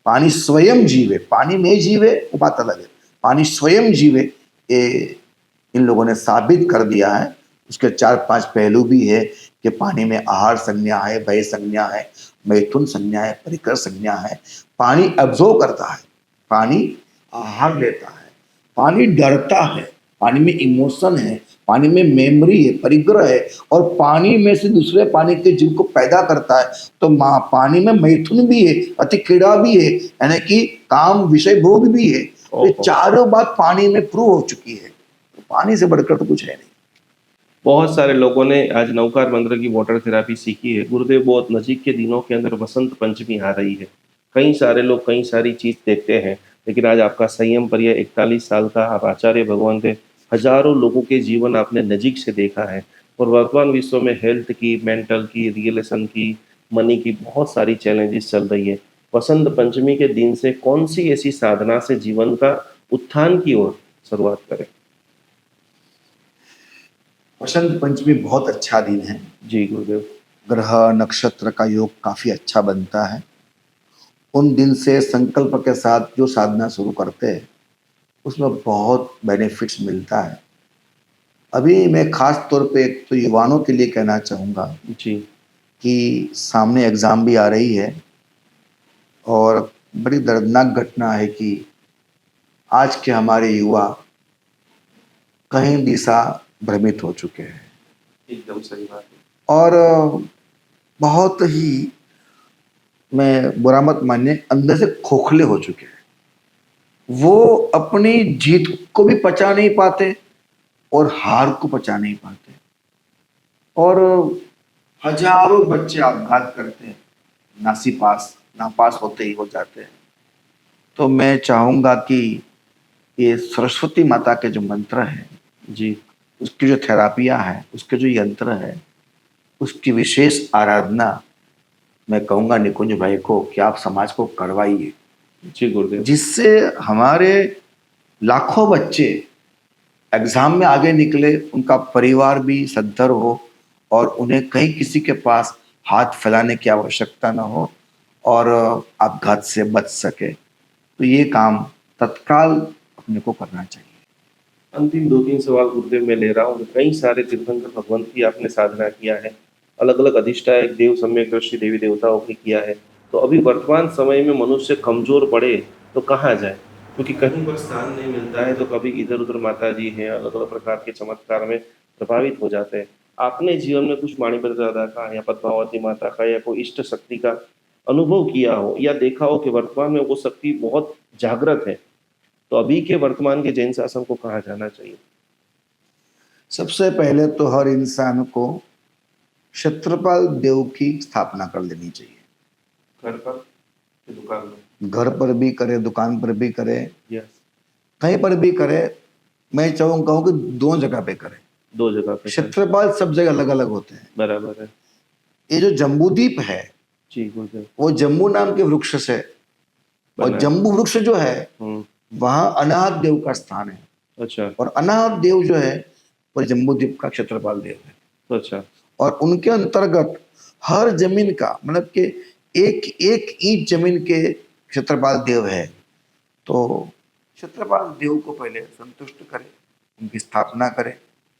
पानी स्वयं जीव है, पानी में जीव है वो बात अलग है, पानी स्वयं जीव है, ये इन लोगों ने साबित कर दिया है। उसके 4-5 पहलू भी है कि पानी में आहार संज्ञा है, भय संज्ञा है, मैथुन संज्ञा है, परिकर संज्ञा है। पानी अब्जॉर्ब करता है, पानी आहार लेता है, पानी डरता है, पानी में इमोशन है, पानी में मेमोरी है, परिग्रह है, और पानी में से दूसरे पानी के जीव को पैदा करता है। तो पानी में मैथुन भी है, अति क्रीड़ा भी है, यानी कि काम विषय भोग भी है। ये चारों बात पानी में प्रूव हो चुकी है। तो पानी से बढ़कर तो कुछ है नहीं। बहुत सारे लोगों ने आज नवकार मंत्र की वाटर थेरापी सीखी है गुरुदेव। बहुत नजीक के दिनों के अंदर वसंत पंचमी आ रही है। कई सारे लोग कई सारी चीज देखते हैं, लेकिन आज आपका संयम पर यह 41 साल का आप आचार्य भगवान थे। हजारों लोगों के जीवन आपने नजीक से देखा है। और वर्तमान विश्व में हेल्थ की, मेंटल की, रिलेशन की, मनी की बहुत सारी चैलेंजेस चल रही है। वसंत पंचमी के दिन से कौन सी ऐसी साधना से जीवन का उत्थान की ओर शुरुआत करें? वसंत पंचमी बहुत अच्छा दिन है। जी गुरुदेव। ग्रह नक्षत्र का योग काफी अच्छा बनता है। उन दिन से संकल्प के साथ जो साधना शुरू करते हैं उसमें बहुत बेनिफिट्स मिलता है। अभी मैं खास तौर पे एक तो युवाओं के लिए कहना चाहूँगा जी। कि सामने एग्ज़ाम भी आ रही है, और बड़ी दर्दनाक घटना है कि आज के हमारे युवा कहीं दिशा भ्रमित हो चुके हैं। एकदम सही बात है। और बहुत ही, मैं बुरा मत मानिए, अंदर से खोखले हो चुके हैं। वो अपनी जीत को भी पचा नहीं पाते और हार को पचा नहीं पाते। और हजारों बच्चे आपघात करते हैं, नापास होते ही हो जाते हैं। तो मैं चाहूँगा कि ये सरस्वती माता के जो मंत्र हैं, जी। उसकी जो थेरापियाँ हैं, उसके जो यंत्र है, उसकी विशेष आराधना मैं कहूँगा निकुंज भाई को कि आप समाज को करवाइए, जी गुरुदेव। जिससे हमारे लाखों बच्चे एग्जाम में आगे निकले, उनका परिवार भी सद्धर हो और उन्हें कहीं किसी के पास हाथ फैलाने की आवश्यकता न हो और आपघात से बच सके। तो ये काम तत्काल अपने को करना चाहिए। अंतिम 2-3 सवाल गुरुदेव मैं ले रहा हूँ। कई सारे तीर्थंकर भगवंत की आपने साधना किया है, अलग अलग अधिष्ठायक देव, सम्यक दृष्टि देवी देवताओं की किया है। तो अभी वर्तमान समय में मनुष्य कमजोर पड़े तो कहाँ जाए? क्योंकि कहीं पर स्थान नहीं मिलता है, तो कभी इधर उधर माता जी हैं, अलग अलग प्रकार के चमत्कार में प्रभावित हो जाते हैं। आपने जीवन में कुछ माणिपत राधा का या पद्मावती माता का या कोई इष्ट शक्ति का अनुभव किया हो या देखा हो कि वर्तमान में वो शक्ति बहुत जागृत है, तो अभी के वर्तमान के जैन शासन को कहाँ जाना चाहिए? सबसे पहले तो हर इंसान को क्षेत्रपाल देव की स्थापना कर लेनी चाहिए। घर पर कि दुकान में? घर पर भी करे, दुकान पर भी करे, यस। कहीं पर भी करे। मैं चाहूँगा कि दोनों जगह पे करे। 2 जगह पे करें। क्षेत्रपाल सब जगह अलग अलग होते हैं। बराबर है। ये जो जम्बूद्वीप है, जी गुरुदेव। वो जम्बू नाम के वृक्ष से, और बना है। जम्बू वृक्ष जो है वहाँ अनाहत देव का स्थान है। अच्छा। और अनाहत देव जो है वो जम्बूद्वीप का क्षेत्रपाल देव है। अच्छा। और उनके अंतर्गत हर जमीन का, मतलब कि एक एक ईंट जमीन के क्षेत्रपाल देव है। तो क्षेत्रपाल देव को पहले संतुष्ट करें, उनकी स्थापना करें,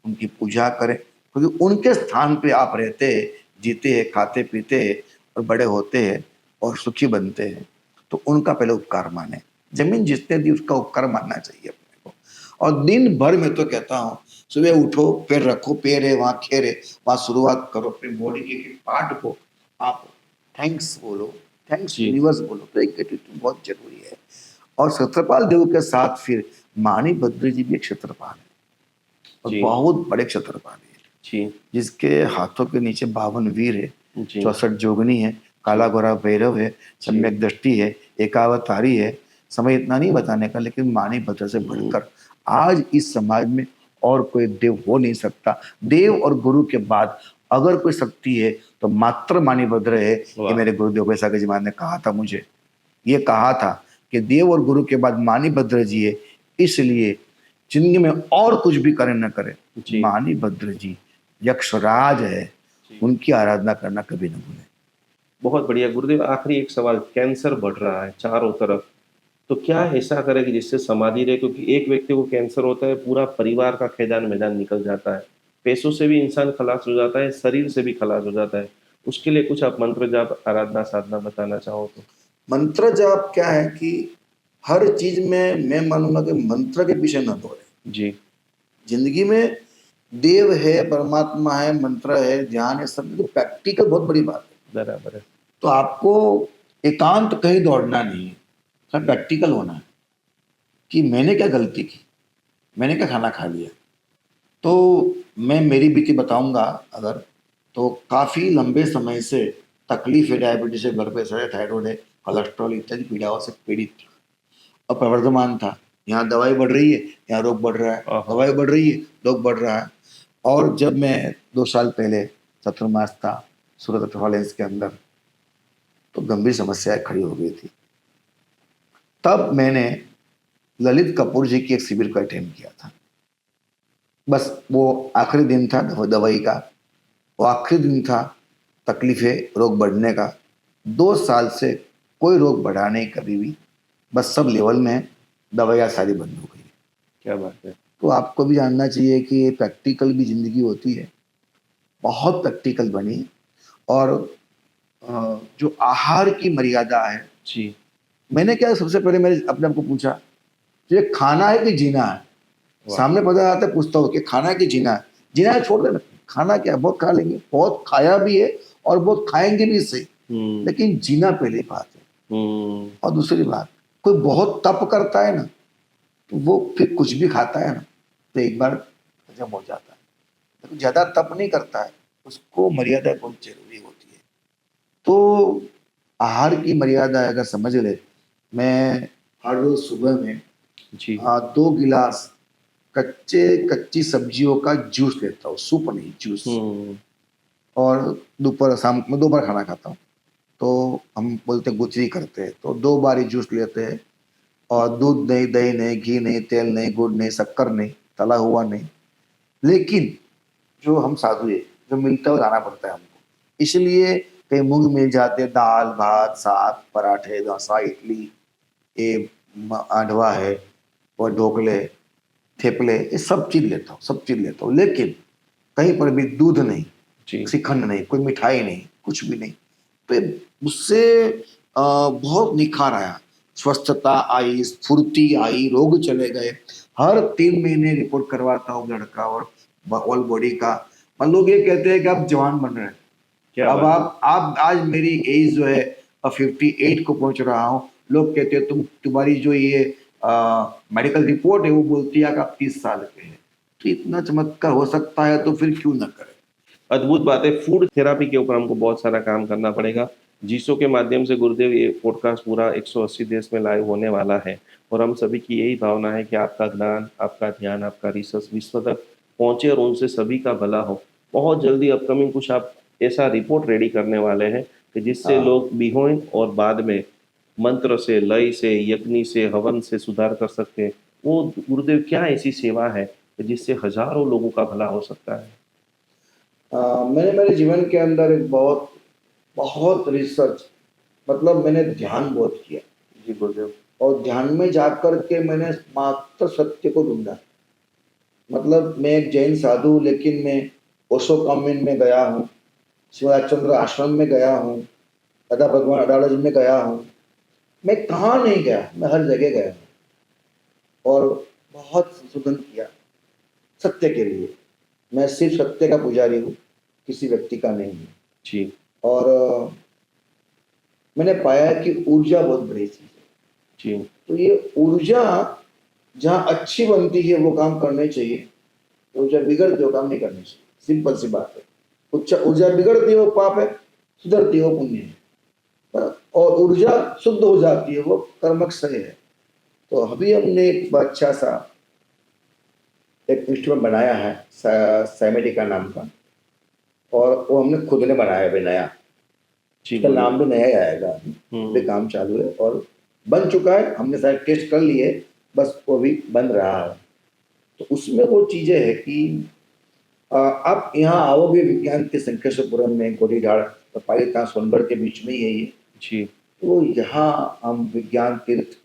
उनकी पूजा करें, क्योंकि उनके स्थान पे आप रहते हैं, जीते हैं, खाते पीते हैं और बड़े होते हैं। और सुखी बनते हैं तो उनका पहले उपकार माने। जमीन जिसने दी उसका उपकार मानना चाहिए अपने को। और दिन भर मैं तो कहता हूँ सुबह उठो, पैर रखो, पैर है वहाँ, खेर है वहाँ, शुरुआत करो अपनी बॉडी के पार्ट को आप थैंक्स बोलो, थैंक्स जी यूनिवर्स बोलो, तो एक एटीट्यूड बहुत जरूरी है। और क्षत्रपाल देव के साथ फिर मानी बद्री जी भी एक क्षत्रपाल है और जी बहुत बड़े क्षत्रपाल है, जी जिसके हाथों के नीचे 52 वीर है, जी 64 जोगनी है, काला गोरा भैरव है, सम्यक दृष्टि है, एकावतारी है। समय इतना नहीं बताने का, लेकिन मानी भद्र से बढ़कर आज इस समाज में और कोई देव हो नहीं सकता। देव और गुरु के बाद अगर कोई शक्ति है तो मात्र मानी भद्र है। ये वाह मेरे गुरुदेव वैशाखी जी महाराज ने कहा था मुझे, ये कहा था कि देव और गुरु के बाद मानी भद्र जी है। इसलिए जिंदगी में और कुछ भी करे न करे, जी मानी भद्र जी यक्षराज है, जी। उनकी आराधना करना कभी न भूलें। बहुत बढ़िया गुरुदेव, आखिरी एक सवाल, कैंसर बढ़ रहा है चारों तरफ, तो क्या ऐसा करे कि जिससे समाधि रहे? क्योंकि एक व्यक्ति को कैंसर होता है, पूरा परिवार का खेदान मैदान निकल जाता है, पैसों से भी इंसान खलास हो जाता है, शरीर से भी खलास हो जाता है। उसके लिए कुछ आप मंत्र जाप आराधना साधना बताना चाहो तो? मंत्र जाप क्या है कि हर चीज में मैं मानूंगा कि मंत्र के पीछे न दौड़े। जी जिंदगी में देव है, परमात्मा है, मंत्र है, ध्यान है, सब तो प्रैक्टिकल बहुत बड़ी बात है। बराबर है। तो आपको एकांत कहीं दौड़ना नहीं है, सब प्रैक्टिकल होना है कि मैंने क्या गलती की, मैंने क्या खाना खा लिया। तो मैं मेरी बीती बताऊंगा अगर, तो काफ़ी लंबे समय से तकलीफ है, डायबिटीज है, ब्लड प्रेशर है, थायराइड है, कोलेस्ट्रॉल इत्यादि पीड़ाओं से पीड़ित था और प्रवर्धमान था। यहाँ दवाई बढ़ रही है, यहाँ रोग बढ़ रहा है, आहा। दवाई बढ़ रही है, रोग बढ़ रहा है। और जब मैं 2 साल पहले चतुर्मास था सूरत हॉलेंस के अंदर, तो गंभीर समस्याएं खड़ी हो गई थी। तब मैंने ललित कपूर जी की एक शिविर का अटेंड किया था। बस वो आखिरी दिन था दवाई का, वो आखिरी दिन था तकलीफें रोग बढ़ने का। 2 साल से कोई रोग बढ़ा नहीं कभी भी, बस सब लेवल में है, दवाइयाँ सारी बंद हो गई। क्या बात है। तो आपको भी जानना चाहिए कि प्रैक्टिकल भी जिंदगी होती है, बहुत प्रैक्टिकल बनी। और जो आहार की मर्यादा है, जी मैंने क्या सबसे पहले मैंने अपने आप को पूछा ये खाना है कि जीना है। वाह। सामने पता आता है, पूछता हो कि खाना है कि जीना है। जीना है छोड़ देना, खाना क्या बहुत खा लेंगे, बहुत खाया भी है और बहुत खाएंगे भी इससे, हम्म लेकिन जीना पहले बात है। हम्म। और दूसरी बात, कोई बहुत तप करता है ना, तो वो फिर कुछ भी खाता है ना, तो एक बार हजम हो जाता है। लेकिन ज्यादा तप नहीं करता है, उसको मर्यादा बहुत जरूरी होती है। तो आहार की मर्यादा अगर समझ ले, मैं हर रोज सुबह में जी 2 गिलास कच्ची सब्जियों का जूस लेता हूँ, सूप नहीं, जूस। हम्म। और दोपहर शाम में 2 बार खाना खाता हूँ। तो हम बोलते हैं गुचरी करते हैं, तो 2 बार ही जूस लेते हैं। और दूध नहीं, दही नहीं, घी नहीं, तेल नहीं, गुड़ नहीं, शक्कर नहीं, तला हुआ नहीं। लेकिन जो हम साधु है, जो मिलता है वो लाना पड़ता है हमको। इसलिए कहीं मूंग मिल जाते, दाल भात साग पराठे डोसा इडली, ये आंडवा है और ढोकले थेपले, ये सब चीज लेता हूँ, सब चीज लेता हूँ। लेकिन कहीं पर भी दूध नहीं, जी श्रीखंड नहीं, कोई मिठाई नहीं, कुछ भी नहीं। तो उससे बहुत निखार आया, स्वस्थता आई, स्फूर्ति आई, रोग चले गए। हर 3 महीने रिपोर्ट करवाता हूँ ब्लड का और ऑल बॉडी का। और लोग ये कहते हैं कि आप जवान बन रहे हैं। क्या अब बात है। आप आज मेरी एज जो है 58 को पहुंच रहा हूँ, लोग कहते हैं तुम्हारी जो ये मेडिकल रिपोर्ट है वो बोलती है कि आप 30 साल के हैं। तो इतना चमत्कार हो सकता है तो फिर क्यों ना करें। अद्भुत बात है। फूड थेरापी के ऊपर हमको बहुत सारा काम करना पड़ेगा। जीसो के माध्यम से गुरुदेव ये पॉडकास्ट पूरा 180 देश में लाइव होने वाला है, और हम सभी की यही भावना है कि आपका ज्ञान, आपका ध्यान, आपका रिसर्च विश्व तक पहुंचे और उनसे सभी का भला हो। बहुत जल्दी अपकमिंग कुछ आप ऐसा रिपोर्ट रेडी करने वाले हैं कि जिससे हाँ। लोग बिहोएं और बाद में मंत्र से, लय से, यज्ञ से, हवन से सुधार कर सकते हैं। वो गुरुदेव क्या ऐसी सेवा है कि जिससे हजारों लोगों का भला हो सकता है? मैंने मेरे जीवन के अंदर एक बहुत बहुत रिसर्च, मतलब मैंने ध्यान बहुत किया जी गुरुदेव। और ध्यान में जाकर के मैंने मात्र सत्य को ढूंढा। मतलब मैं एक जैन साधु हूं, लेकिन मैं ओशो कम्युन में गया हूँ, शिवाचंद्र आश्रम में गया हूँ, दादा भगवान अडालज में गया हूँ, मैं कहाँ नहीं गया, मैं हर जगह गया हूँ और बहुत संशोधन किया सत्य के लिए। मैं सिर्फ सत्य का पुजारी हूँ, किसी व्यक्ति का नहीं हूँ। जी और मैंने पाया है कि ऊर्जा बहुत बड़ी चीज़ है। जी तो ये ऊर्जा जहाँ अच्छी बनती है वो काम करने चाहिए, ऊर्जा बिगड़ती है वो काम नहीं करनी चाहिए। सिंपल सी बात है। ऊर्जा बिगड़ती है वो पाप है, सुधरती है वो पुण्य है। और ऊर्जा शुद्ध हो जाती है वो कर्मक सही है। तो अभी हमने एक अच्छा सा एक इंस्ट्रूमेंट बनाया है सैमेटिका नाम का, और वो हमने खुद ने बनाया है नया। जी उसका नाम भी नया ही आएगा। अभी काम चालू है और बन चुका है, हमने सारे टेस्ट कर लिए, बस वो भी बन रहा है। तो उसमें वो चीज़ें है कि आप यहाँ आओगे विज्ञान के संकेश्वरपुरम में, गोलीघाट और पालीताना सोनभद्र के बीच में ही है ये। जी तो यहाँ हम विज्ञान तीर्थ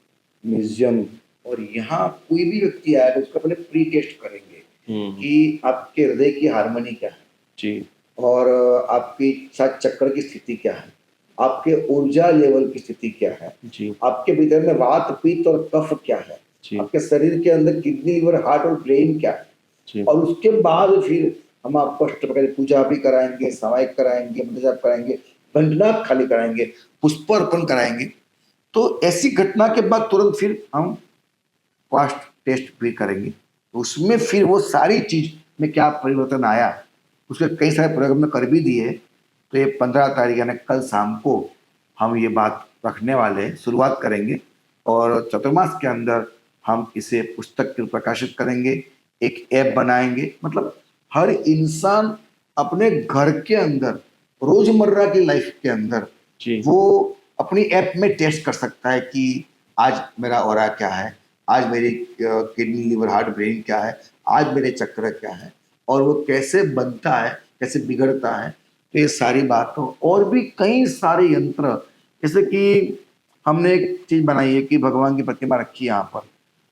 म्यूजियम, और यहाँ कोई भी व्यक्ति आएगा उसका पहले प्री टेस्ट करेंगे कि आपके हृदय की हार्मनी क्या है जी और आपकी सात चक्र की स्थिति क्या है, आपके ऊर्जा लेवल की स्थिति क्या है, जी आपके भीतर में वात पित्त और कफ क्या है, जी आपके शरीर के अंदर किडनी लिवर हार्ट और ब्रेन क्या है। जी और उसके बाद फिर हम आपको अष्टप्रहरी पूजा भी कराएंगे, सामायिक कराएंगे, मंत्र जाप कराएंगे, घंटनाद खाली कराएंगे, पुष्प अर्पण कराएंगे। तो ऐसी घटना के बाद तुरंत फिर हम फास्ट टेस्ट भी करेंगे। तो उसमें फिर वो सारी चीज में क्या परिवर्तन आया, उसके कई सारे प्रयोग हमने कर भी दिए। तो ये 15 तारीख यानी कल शाम को हम ये बात रखने वाले हैं, शुरुआत करेंगे और चतुर्मास के अंदर हम इसे पुस्तक के प्रकाशित करेंगे, एक ऐप बनाएंगे। मतलब हर इंसान अपने घर के अंदर रोजमर्रा की लाइफ के अंदर जी वो अपनी ऐप में टेस्ट कर सकता है कि आज मेरा ऑरा क्या है, आज मेरी किडनी लिवर हार्ट ब्रेन क्या है, आज मेरे चक्र क्या है और वो कैसे बनता है, कैसे बिगड़ता है। तो ये सारी बातों और भी कई सारे यंत्र, जैसे कि हमने एक चीज बनाई है कि भगवान की प्रतिमा रखी है यहाँ पर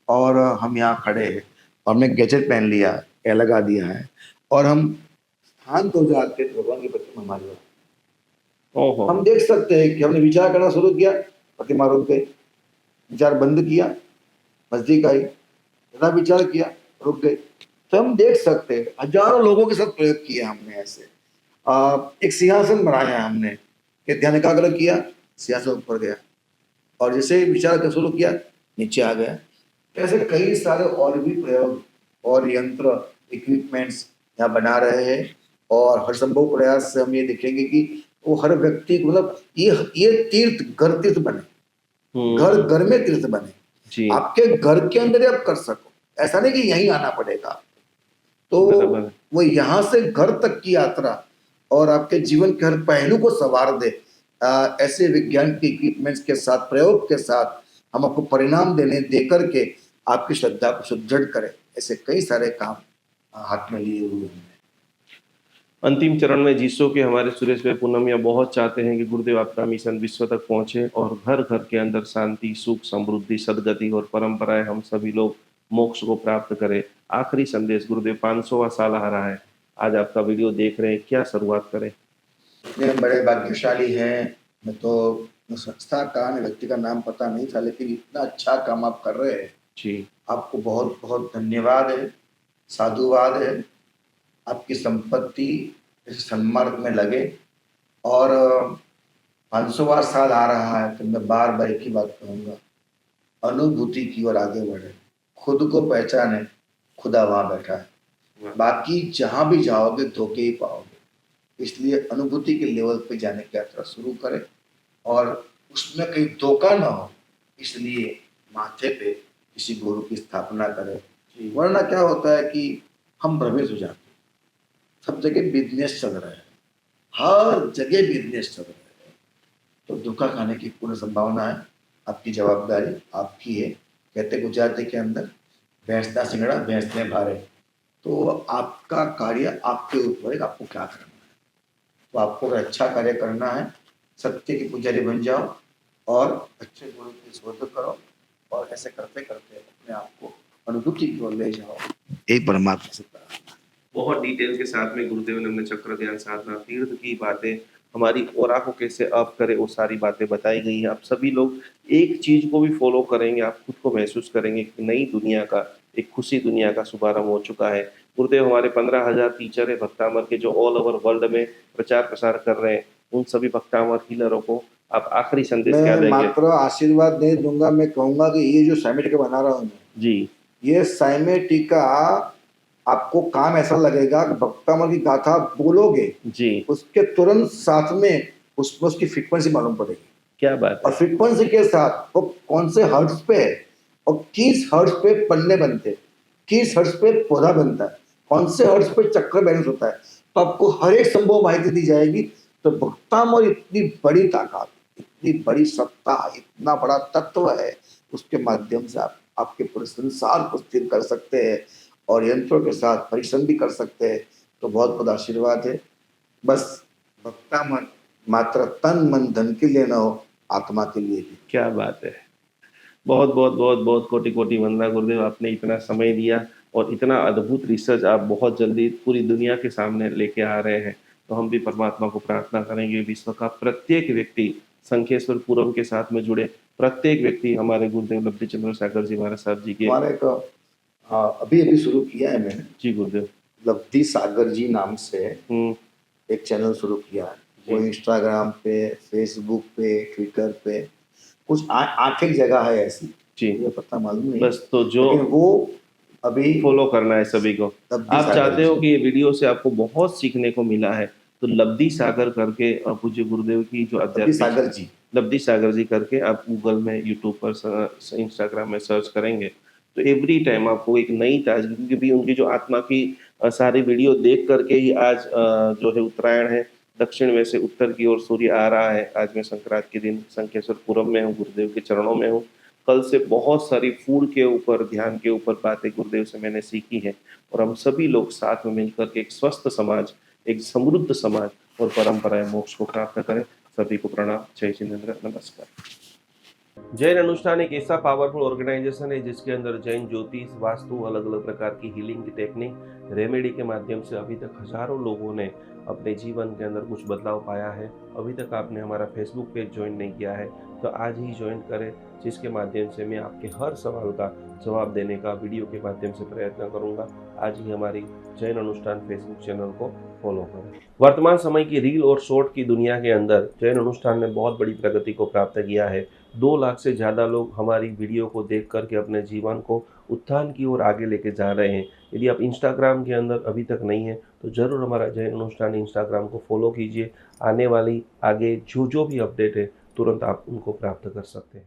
और हम यहाँ खड़े हैं और हमने गैजेट पहन लिया है, लगा दिया है और हम शांत हो जाते हैं तो भगवान की प्रतिमा हमारी होती है। ओहो हम देख सकते हैं कि हमने विचार करना शुरू किया, प्रतिमा रुक गई, विचार बंद किया, नजदीक आई, ज्यादा विचार किया, रुक गई। तो हम देख सकते हैं हजारों लोगों के साथ प्रयोग किया हमने ऐसे। एक सिंहासन बनाया है हमने कि ध्यान एकाग्र किया, सिंहासन ऊपर गया और जैसे ही विचार करना शुरू किया नीचे आ गया। तो ऐसे कई सारे और भी प्रयोग और यंत्र इक्विपमेंट्स यहाँ बना रहे हैं और हर संभव प्रयास से हम ये देखेंगे कि वो हर व्यक्ति को मतलब ये तीर्थ घर तीर्थ बने, घर घर में तीर्थ बने, जी आपके घर के अंदर ही आप कर सको, ऐसा नहीं कि यहीं आना पड़ेगा। तो बराबर वो यहाँ से घर तक की यात्रा और आपके जीवन के हर पहलू को संवार दे। ऐसे विज्ञान के इक्विपमेंट्स के साथ, प्रयोग के साथ हम आपको परिणाम देने दे करके आपकी श्रद्धा को सुदृढ़ करें। ऐसे कई सारे काम हाथ में लिए हुए हैं। अंतिम चरण में जीसो के हमारे सुरेश भाई पूनमिया बहुत चाहते हैं कि गुरुदेव आपका मिशन विश्व तक पहुंचे और घर घर के अंदर शांति सुख समृद्धि सदगति और परंपराएं हम सभी लोग मोक्ष को प्राप्त करें। आखिरी संदेश गुरुदेव, 500वां साल आ रहा है, आज आपका वीडियो देख रहे हैं, क्या शुरुआत करें? इतने बड़े भाग्यशाली हैं। मैं तो संस्था का व्यक्ति का नाम पता नहीं था, लेकिन इतना अच्छा काम आप कर रहे हैं, जी आपको बहुत बहुत धन्यवाद है, साधुवाद है। आपकी संपत्ति इस सन्मार्ग में लगे और 500वां साल आ रहा है तो मैं बार बार एक ही बात कहूँगा, अनुभूति की ओर आगे बढ़े, खुद को पहचाने, खुदा वहाँ बैठा है, बाकी जहाँ भी जाओगे धोखे ही पाओगे। इसलिए अनुभूति के लेवल पे जाने की यात्रा शुरू करें और उसमें कहीं धोखा ना हो, इसलिए माथे पे किसी गुरु की स्थापना करें। वरना क्या होता है कि हम भ्रमित हो जाते हैं, सब जगह बिजनेस चल रहा है, हर जगह बिजनेस चल रहा है, तो धोखा खाने की पूर्ण संभावना है। आपकी जवाबदारी आपकी है। कहते गुजराती के अंदर भैंसना सिंगड़ा भैंस ने भारे। तो आपका कार्य आपके ऊपर है, आपको क्या करना है। तो आपको अगर अच्छा कार्य करना है, सत्य की पुजारी बन जाओ और अच्छे गुरु की शोध करो और ऐसे करते करते अपने आप को अनुभूति की ओर ले जाओ। यही परमात्मा से प्रार्थना। बहुत डिटेल के साथ में गुरुदेव ने हमने चक्र ध्यान साधना तीर्थ की बातें हमारी ऑरा को कैसे अप करें, वो सारी बातें बताई गई हैं। आप सभी लोग एक चीज़ को भी फॉलो करेंगे, आप खुद को महसूस करेंगे कि नई दुनिया का, एक खुशी दुनिया का शुभारंभ हो चुका है। गुरुदेव हमारे 15,000 टीचर है भक्तामर के, जो ऑल ओवर वर्ल्ड में प्रचार प्रसार कर रहे हैं। उन सभी भक्तामर हीलरों को आप आखिरी संदेश क्या मैं देंगे? मात्र आशीर्वाद नहीं दूंगा, मैं कहूंगा कि ये जो साइमेटिका बना रहा हूँ मैं, जी, ये साइमेटिका आपको काम ऐसा लगेगा कि भक्तामल की गाथा बोलोगे, जी, उसके तुरंत साथ में उसमें उसकी फ्रीक्वेंसी मालूम पड़ेगी, क्या बात और है! फ्रीक्वेंसी के साथ वो कौन से हर्ट्ज पे है और किस हर्ट्ज पे पन्ने बनते हैं, किस हर्ट्ज पे पौधा बनता है, कौन से हर्ट्ज पे चक्र बैलेंस होता है, तो आपको हर एक संभव माहिती दी जाएगी। तो भक्तामल इतनी बड़ी ताकत, इतनी बड़ी सत्ता, इतना बड़ा तत्व है, उसके माध्यम से आप आपके पूरे संसार को स्थिर कर सकते हैं और यंत्रों के साथ परिश्रम भी कर सकते हैं। तो बहुत बहुत आशीर्वाद है। बस भक्ता मन मात्र तन मन धन के लिए न हो, आत्मा के लिए भी। क्या बात है! बहुत बहुत बहुत बहुत कोटि कोटि वंदना गुरुदेव, आपने इतना समय दिया और इतना अद्भुत रिसर्च आप बहुत जल्दी पूरी दुनिया के सामने लेके आ रहे हैं। तो हम भी परमात्मा को प्रार्थना करेंगे, विश्व का प्रत्येक व्यक्ति शंखेश्वर पूरम के साथ में जुड़े, प्रत्येक व्यक्ति हमारे गुरुदेव लब्धि चंद्र सागर जी महाराज साहब जी के। हमारा एक अभी अभी शुरू किया है मैंने, जी गुरुदेव। लब्धि सागर जी नाम से हम्म। एक चैनल शुरू किया है। वो जी इंस्टाग्राम पे, फेसबुक पे, ट्विटर पे, कुछ 8 एक जगह है ऐसी, जी। मुझे पता मालूम नहीं, बस तो जो लेकिन वो अभी फॉलो करना है सभी को। लब्धि आप सागर चाहते हो जी। कि ये वीडियो से आपको बहुत सीखने को मिला है, तो लब्धि सागर करके पूज्य गुरुदेव की जो लब्धि आध्यात्मिक सागर जी, लब्धि सागर जी करके आप गूगल में, यूट्यूब पर, इंस्टाग्राम में सर्च करेंगे, तो एवरी टाइम आपको एक नई ताजगी, क्योंकि भी उनकी जो आत्मा की सारी वीडियो देख करके ही आज जो है उत्तरायण है, दक्षिण में से उत्तर की ओर सूर्य आ रहा है। आज मैं संक्रांत के दिन शंखेश्वर पूरम में हूँ, गुरुदेव के चरणों में हूँ। कल से बहुत सारी फूड के ऊपर, ध्यान के ऊपर बातें गुरुदेव से मैंने सीखी हैं, और हम सभी लोग साथ में मिलकर के एक स्वस्थ समाज, एक समृद्ध समाज और परंपराएं मोक्ष को प्राप्त करें। सभी को प्रणाम। जय जिनेन्द्र, नमस्कार। जैन अनुष्ठान एक ऐसा पावरफुल ऑर्गेनाइजेशन है जिसके अंदर जैन ज्योतिष, वास्तु, अलग अलग प्रकार की हीलिंग की टेक्निक, रेमेडी के माध्यम से अभी तक हजारों लोगों ने अपने जीवन के अंदर कुछ बदलाव पाया है। अभी तक आपने हमारा फेसबुक पेज ज्वाइन नहीं किया है तो आज ही ज्वाइन करें, जिसके माध्यम से मैं आपके हर सवाल का जवाब देने का वीडियो के माध्यम से प्रयत्न करूंगा। आज ही हमारी जैन अनुष्ठान फेसबुक चैनल को फॉलो करें। वर्तमान समय की रील और शॉर्ट की दुनिया के अंदर जैन अनुष्ठान ने बहुत बड़ी प्रगति को प्राप्त किया है। 2 लाख से ज़्यादा लोग हमारी वीडियो को देख करके अपने जीवन को उत्थान की ओर आगे लेके जा रहे हैं। यदि आप इंस्टाग्राम के अंदर अभी तक नहीं हैं तो ज़रूर हमारा जैन अनुष्ठान इंस्टाग्राम को फॉलो कीजिए। आने वाली आगे जो भी अपडेट है तुरंत आप उनको प्राप्त कर सकते हैं।